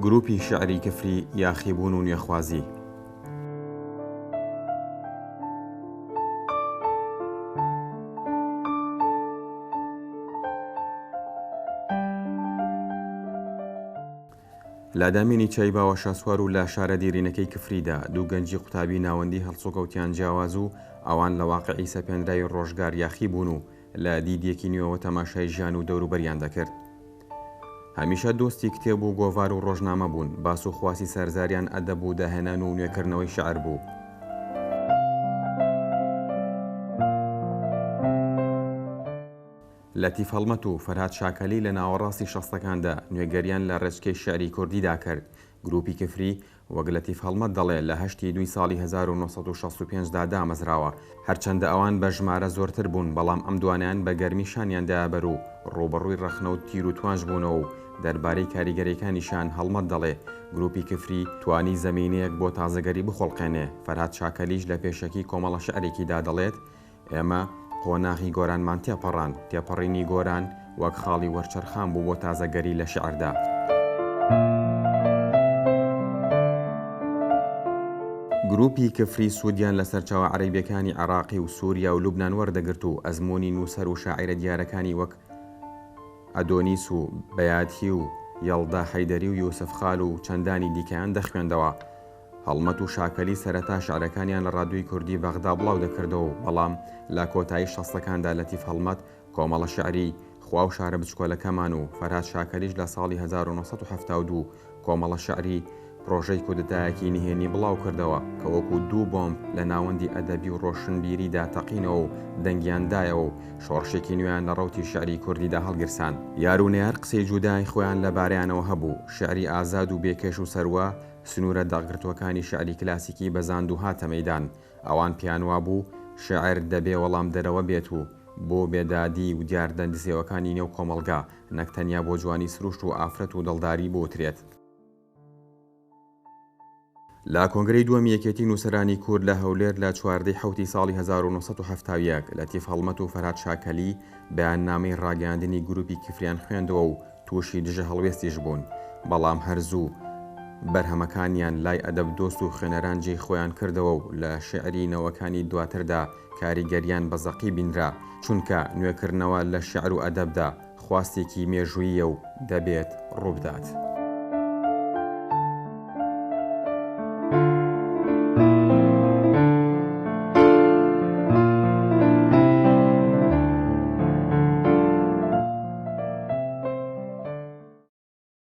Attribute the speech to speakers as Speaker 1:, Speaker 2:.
Speaker 1: گروپی شعری کفری یاخیبوون و نوێخوازی. لادامینی چای باوەشە سوار و لە شارە دیرینەکەی کفریدا دوو گەنجی قوتابی ناوەندی هەڵسوکەوتیان جیاواز و ئەوان لە واقعی سەپێنراوی ڕۆژگار یاخی بوون و لە دیدیەکی نوێەوە تەماشای ژیان و دەوروبەریان دەکرد. هەمیشە دۆستی کتێب و گۆڤار و ڕۆژنامە بوون، باس و خواسی سەرزاریان ئەدەب و داهێنان و نوێکردنەوەی شەعر بوو. لەتیف هەڵمەت و فەرهاد شاکەلی لە ناوەڕاستی شەستەکاندا نوێگەریان لە ڕێچکەی شێعری کوردیدا کرد. گروپی کفری وەک لەتیف هەڵمەت دەڵێ لە 8 دوای ساڵی 1965دا دامەزراوە، هەرچەندە ئەوان بە ژمارە زۆرتر بوون، بەڵام ئەم دوانیان بە گەرمی شانیاندایە بەر و ڕوبەڕووی ڕەخنە و تیر و توانج بوونەوە و دەربارەی کاریگەریەکانیشان هەڵمەت دەڵێ گروپی کفری توانی زەمینەیەک بۆ تازەگەری بخۆڵقێنێ. فەرهاد شاکەلیش لە پێشەکی کۆمەڵە شەعرێکیدا دەڵێت ئێمە قۆناغی گۆرانمان تێپەڕان، تێپەڕینی گۆران وەک خاڵی وەرچەرخان بوو بۆ تازەگەری لە شەعردا. گروپی کفری سوودیان لە سەرچاوە عەرەبیەکانی عێراقی و سووریا و لوبنان وەردەگرت و ئەزمموی نووسەر و شاعیرە دیارەکانی وەک ئەدۆنیس و بەیاتی و یەڵدا حەیدەری و یوسف خال و چەندانی دیکەیان دەخوێندەوە. هەڵمەت و شاکەلی سەرەتا شعرەکانیان لە ڕادیۆی کوردی بەغدا بڵاو دەکردەوە، بەڵام لە کۆتایی شەستەکاندا لەتیف هەڵمەت کۆمەڵە شعری خوا و شارە بچکۆلەکەمان و فەرهاد شاکەلیش لە ساڵی 1972 کۆمەڵە شعری پرۆژەی کودتایەکی نهێنی بڵاو کردەوە کە وەکو دوو بۆمب لە ناوەندی ئەدەبی و ڕۆشنبیریدا تەقینەوە و دەنگیاندایەوە و شۆڕشێکی نوێیان لە ڕەوتی شعری کوردیدا هەڵگرسان. یارونەیار قسەی جوودای خۆیان لەبارەیانەوە هەبوو، شعری ئازاد و بێکێش و سەروە سنوورە داگرتوەکانی شعری کلاسیکی بەزاند و هاتە مەیدان. ئەوان پیانوا بوو شعر دەبێ وەڵام دەرەوە بێت و بۆ بێدادی و دیاردەندسێوەکانی نێو کۆمەڵگا نەک تەنیا بۆ جوانی سروشت و ئافرەت و دڵداری بۆترێت. لە کۆنگرەی دووەمی یەکێتی نووسەرانی کورد لە هەولێر لە 14 حوتی ساڵی 1970 لەتیف هەڵمەت و فەرهاد شاکەلی بەیاننامەی ڕاگەاندنی گروپی کفریان خوێندەوە و تووشی دژە هەڵوێستیش بوون، بەڵام هەرزوو بەرهەمەکانیان لای ئەدەب دۆست و خوێنەران جێی خۆیان کردەوە و لە شێعری نەوەکانی دواتردا کاریگەریان بەزەقی بینرا، چونکە نوێکردنەوە لە شێعر و ئەدەبدا خواستێکی مێژوویە و دەبێت ڕووبدات.